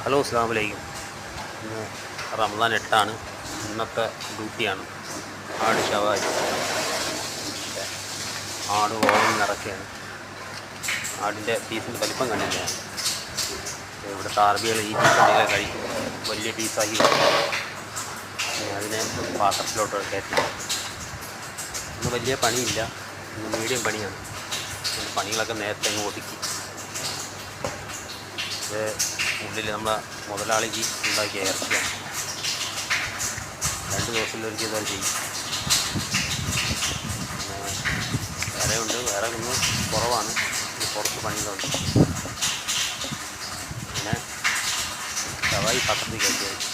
Hello അസ്സലാമു അലൈക്കും. ഇന്ന് റമദാൻ 8 ഇന്നത്തെ ഡ്യൂട്ടിയാണ്. ആട് ഷവായി ആട് ഓണം നിറയ്ക്കുകയാണ്. ആടിൻ്റെ പീസിൻ്റെ വലിപ്പം കണ്ടില്ല. ഇവിടുത്തെ അറബികൾ ഈ പീസടികളെ കഴിക്കും. വലിയ പീസാക്കി അതിനെ പാത്രത്തിലോട്ട് കയറ്റി. ഇന്ന് വലിയ പണിയില്ല, ഇന്ന് മീഡിയം പണിയാണ്. പണികളൊക്കെ നേരത്തെ അങ്ങ് ഒതുക്കി. ഇത് ഉള്ളിൽ നമ്മളെ മുതലാളിക്ക് ഉണ്ടാക്കിയ ഇറച്ചിയാണ്. 2 ദിവസത്തിലൊരിക്കൽ ഇതുവരെ ചെയ്യും. വേറെ ഒന്ന് കുറവാണ്, കുറച്ച് പണികളുണ്ട്. പിന്നെ ഷവായി പാത്രത്തിൽ കയറ്റിയത്.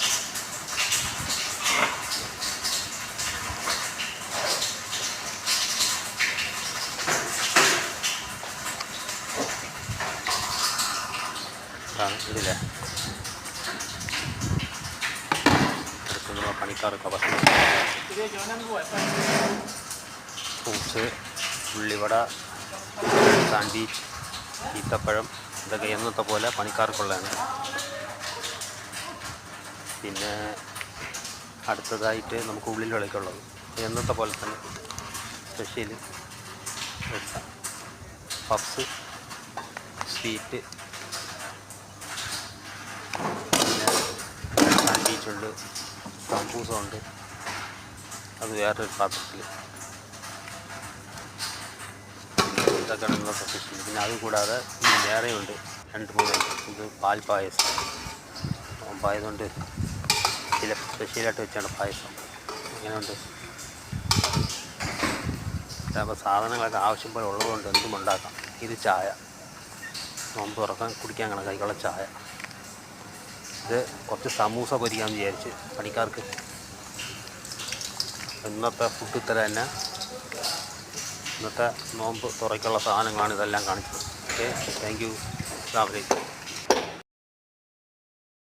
ഇതില്ലേ അടുത്തുള്ള പണിക്കാർക്ക് ഭക്ഷണം, ഫ്രൂട്ട്സ്, ഉള്ളിവട, സാൻഡ്വിച്ച്, ഈത്തപ്പഴം, ഇതൊക്കെ എന്നത്തെ പോലെ പണിക്കാർക്കുള്ളതാണ്. പിന്നെ അടുത്തതായിട്ട് നമുക്ക് ഉള്ളിൽ വിളക്കുള്ളത് എന്നത്തെ പോലെ തന്നെ സ്പെഷ്യൽ പപ്സ്, സ്വീറ്റ്, സാൻഡ്വിച്ചുണ്ട്, സമൂസ, അത് വേറൊരു പാത്രത്തിൽ. ഇതൊക്കെയാണ് ഇന്നത്തെ സ്പെഷ്യൽ. പിന്നെ അതുകൂടാതെ വേറെയുണ്ട് 2-3 ഇത് പാൽ പായസം. പായസമുണ്ട്, ചില സ്പെഷ്യലായിട്ട് വെച്ചാണ് പായസം. അങ്ങനെയുണ്ട്. അപ്പോൾ സാധനങ്ങളൊക്കെ ആവശ്യം പോലെ ഉള്ളതുകൊണ്ട് എന്തും ഉണ്ടാക്കാം. ഇത് ചായ, നോമ്പ് തുറക്കാൻ കുടിക്കാൻ കണക്കായിട്ടുള്ള ചായ. ഇത് കുറച്ച് സമൂസ പൊരിക്കാമെന്ന് വിചാരിച്ച് പണിക്കാർക്ക്. ഇന്നത്തെ ഫുഡ് ഇത്ര തന്നെ. ഇന്നത്തെ നോമ്പ് തുറയ്ക്കുള്ള സാധനങ്ങളാണ് ഇതെല്ലാം കാണിച്ചത്. Okay, thank you. അസ്സലാമു അലൈക്കും.